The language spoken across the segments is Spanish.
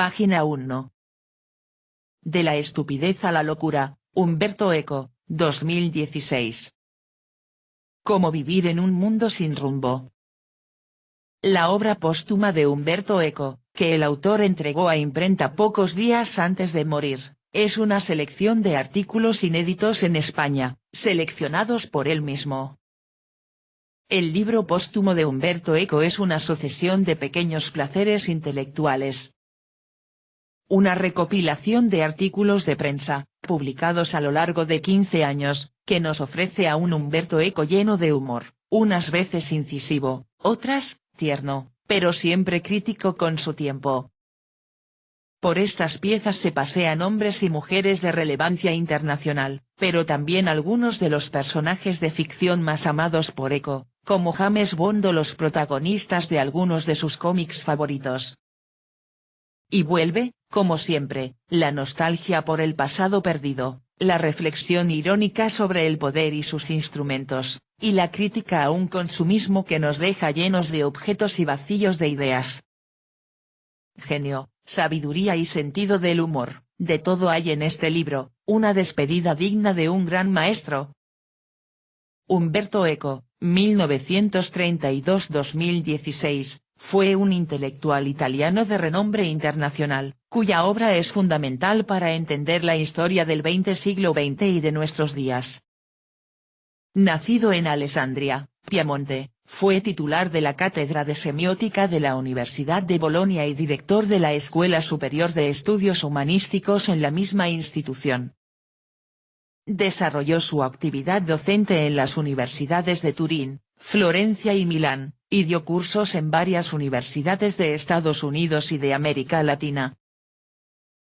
Página 1. De la estupidez a la locura, Umberto Eco, 2016. Cómo vivir en un mundo sin rumbo. La obra póstuma de Umberto Eco, que el autor entregó a imprenta pocos días antes de morir, es una selección de artículos inéditos en España, seleccionados por él mismo. El libro póstumo de Umberto Eco es una sucesión de pequeños placeres intelectuales. Una recopilación de artículos de prensa, publicados a lo largo de 15 años, que nos ofrece a un Umberto Eco lleno de humor, unas veces incisivo, otras, tierno, pero siempre crítico con su tiempo. Por estas piezas se pasean hombres y mujeres de relevancia internacional, pero también algunos de los personajes de ficción más amados por Eco, como James Bond o los protagonistas de algunos de sus cómics favoritos. Y vuelve, como siempre, la nostalgia por el pasado perdido, la reflexión irónica sobre el poder y sus instrumentos, y la crítica a un consumismo que nos deja llenos de objetos y vacíos de ideas. Genio, sabiduría y sentido del humor, de todo hay en este libro, una despedida digna de un gran maestro. Umberto Eco, 1932-2016, fue un intelectual italiano de renombre internacional, cuya obra es fundamental para entender la historia del siglo XX y de nuestros días. Nacido en Alessandria, Piamonte, fue titular de la Cátedra de Semiótica de la Universidad de Bolonia y director de la Escuela Superior de Estudios Humanísticos en la misma institución. Desarrolló su actividad docente en las universidades de Turín, Florencia y Milán, y dio cursos en varias universidades de Estados Unidos y de América Latina.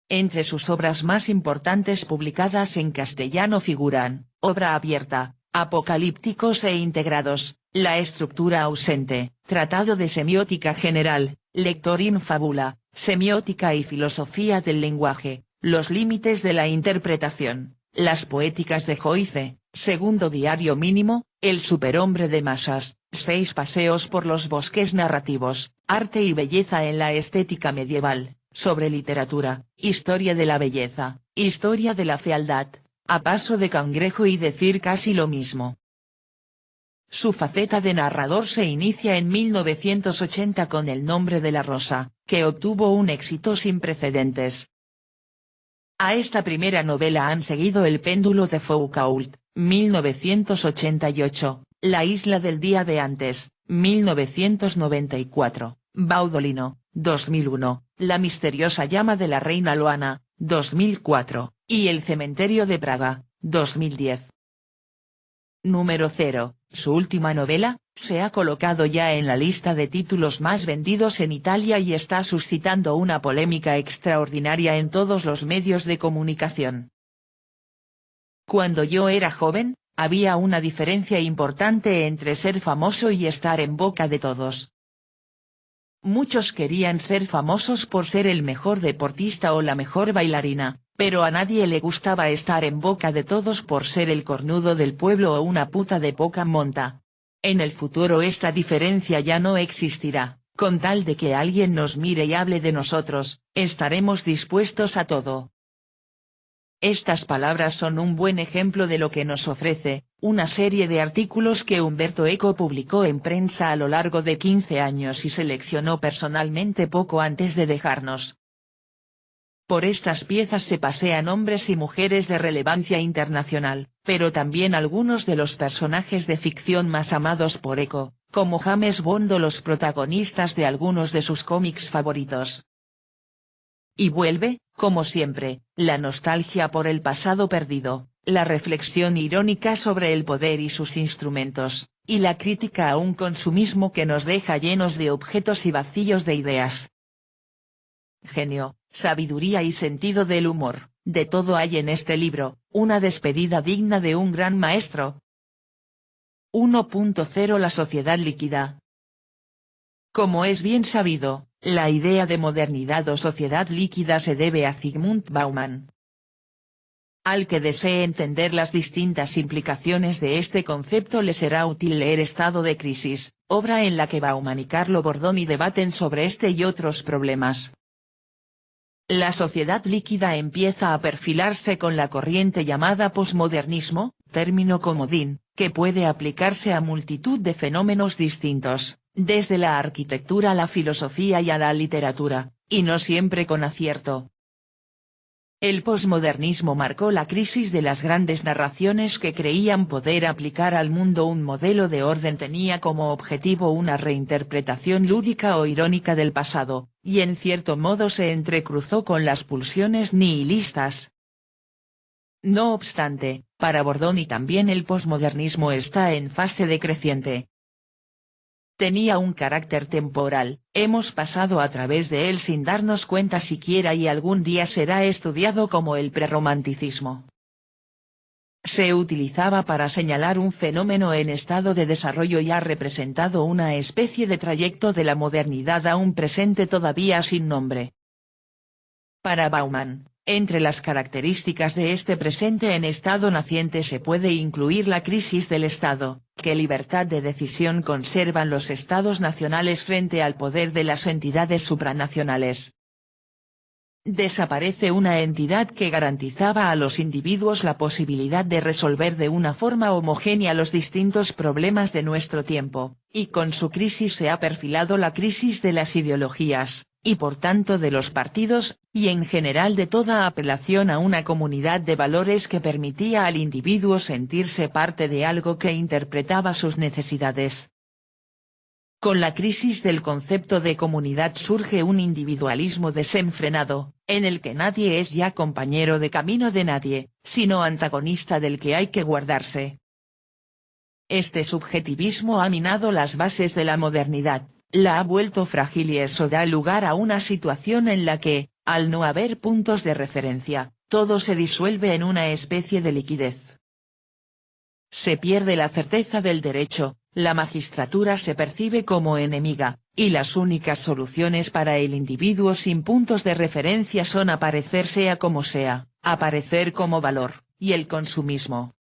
Entre sus obras más importantes publicadas en castellano figuran, Obra abierta, Apocalípticos e integrados, La estructura ausente, Tratado de Semiótica General, Lector in Fabula, Semiótica y filosofía del lenguaje, Los límites de la interpretación, Las poéticas de Joyce, Segundo diario mínimo, El superhombre de masas, 6 paseos por los bosques narrativos, Arte y belleza en la estética medieval, sobre literatura, Historia de la belleza, Historia de la fealdad, A paso de cangrejo y decir casi lo mismo. Su faceta de narrador se inicia en 1980 con El nombre de la rosa, que obtuvo un éxito sin precedentes. A esta primera novela han seguido El péndulo de Foucault, 1988, La isla del día de antes, 1994, Baudolino, 2001, La misteriosa llama de la reina Loana, 2004, y El cementerio de Praga, 2010. Número 0, su última novela, se ha colocado ya en la lista de títulos más vendidos en Italia y está suscitando una polémica extraordinaria en todos los medios de comunicación. Cuando yo era joven, había una diferencia importante entre ser famoso y estar en boca de todos. Muchos querían ser famosos por ser el mejor deportista o la mejor bailarina, pero a nadie le gustaba estar en boca de todos por ser el cornudo del pueblo o una puta de poca monta. En el futuro esta diferencia ya no existirá, con tal de que alguien nos mire y hable de nosotros, estaremos dispuestos a todo. Estas palabras son un buen ejemplo de lo que nos ofrece, una serie de artículos que Umberto Eco publicó en prensa a lo largo de 15 años y seleccionó personalmente poco antes de dejarnos. Por estas piezas se pasean hombres y mujeres de relevancia internacional, pero también algunos de los personajes de ficción más amados por Eco, como James Bond o los protagonistas de algunos de sus cómics favoritos. Y vuelve, como siempre, la nostalgia por el pasado perdido, la reflexión irónica sobre el poder y sus instrumentos, y la crítica a un consumismo que nos deja llenos de objetos y vacíos de ideas. Genio, sabiduría y sentido del humor, de todo hay en este libro, una despedida digna de un gran maestro. 1.0 La sociedad líquida. Como es bien sabido, la idea de modernidad o sociedad líquida se debe a Zygmunt Bauman. Al que desee entender las distintas implicaciones de este concepto le será útil leer Estado de crisis, obra en la que Bauman y Carlo Bordoni debaten sobre este y otros problemas. la sociedad líquida empieza a perfilarse con la corriente llamada posmodernismo, término comodín, que puede aplicarse a multitud de fenómenos distintos, desde la arquitectura a la filosofía y a la literatura, y no siempre con acierto. El posmodernismo marcó la crisis de las grandes narraciones que creían poder aplicar al mundo un modelo de orden tenía como objetivo una reinterpretación lúdica o irónica del pasado, y en cierto modo se entrecruzó con las pulsiones nihilistas. No obstante, para Bordoni también el posmodernismo está en fase decreciente. Tenía un carácter temporal, hemos pasado a través de él sin darnos cuenta siquiera y algún día será estudiado como el prerromanticismo. Se utilizaba para señalar un fenómeno en estado de desarrollo y ha representado una especie de trayecto de la modernidad a un presente todavía sin nombre. Para Bauman, entre las características de este presente en estado naciente se puede incluir la crisis del Estado, qué libertad de decisión conservan los estados nacionales frente al poder de las entidades supranacionales. Desaparece una entidad que garantizaba a los individuos la posibilidad de resolver de una forma homogénea los distintos problemas de nuestro tiempo, y con su crisis se ha perfilado la crisis de las ideologías, y por tanto de los partidos, y en general de toda apelación a una comunidad de valores que permitía al individuo sentirse parte de algo que interpretaba sus necesidades. Con la crisis del concepto de comunidad surge un individualismo desenfrenado, en el que nadie es ya compañero de camino de nadie, sino antagonista del que hay que guardarse. Este subjetivismo ha minado las bases de la modernidad, la ha vuelto frágil y eso da lugar a una situación en la que, al no haber puntos de referencia, todo se disuelve en una especie de liquidez. Se pierde la certeza del derecho, la magistratura se percibe como enemiga, y las únicas soluciones para el individuo sin puntos de referencia son aparecer sea como sea, aparecer como valor, y el consumismo.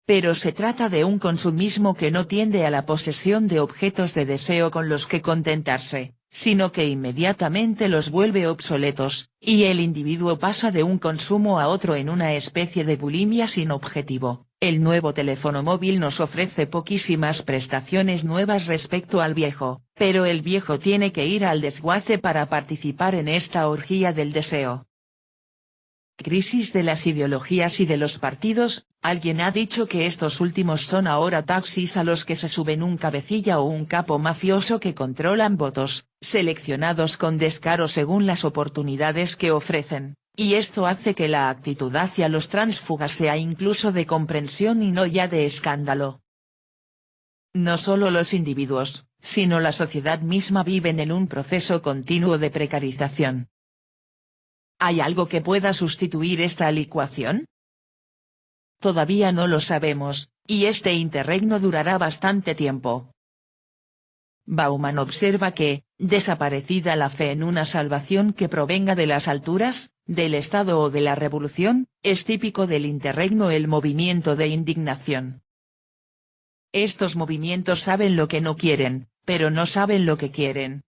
Pero se trata de un consumismo que no tiende a la posesión de objetos de deseo con los que contentarse, sino que inmediatamente los vuelve obsoletos, y el individuo pasa de un consumo a otro en una especie de bulimia sin objetivo. El nuevo teléfono móvil nos ofrece poquísimas prestaciones nuevas respecto al viejo, pero el viejo tiene que ir al desguace para participar en esta orgía del deseo. Crisis de las ideologías y de los partidos, alguien ha dicho que estos últimos son ahora taxis a los que se suben un cabecilla o un capo mafioso que controlan votos, seleccionados con descaro según las oportunidades que ofrecen, y esto hace que la actitud hacia los tránsfugas sea incluso de comprensión y no ya de escándalo. No solo los individuos, sino la sociedad misma viven en un proceso continuo de precarización. ¿Hay algo que pueda sustituir esta licuación? Todavía no lo sabemos, y este interregno durará bastante tiempo. Bauman observa que, desaparecida la fe en una salvación que provenga de las alturas, del Estado o de la revolución, es típico del interregno el movimiento de indignación. Estos movimientos saben lo que no quieren, pero no saben lo que quieren.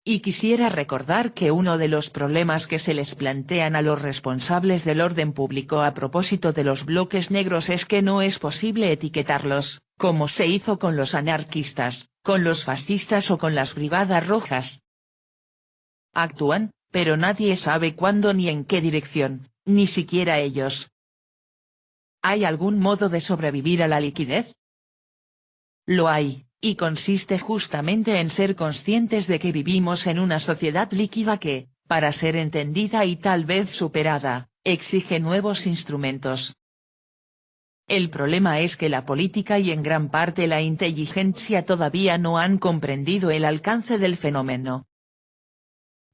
Y quisiera recordar que uno de los problemas que se les plantean a los responsables del orden público a propósito de los bloques negros es que no es posible etiquetarlos, como se hizo con los anarquistas, con los fascistas o con las brigadas rojas. Actúan, pero nadie sabe cuándo ni en qué dirección, ni siquiera ellos. ¿Hay algún modo de sobrevivir a la liquidez? Lo hay. Y consiste justamente en ser conscientes de que vivimos en una sociedad líquida que, para ser entendida y tal vez superada, exige nuevos instrumentos. El problema es que la política y en gran parte la inteligencia todavía no han comprendido el alcance del fenómeno.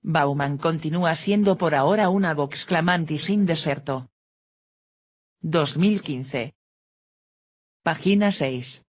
Bauman continúa siendo por ahora una vox clamantis sin deserto. 2015. Página 6.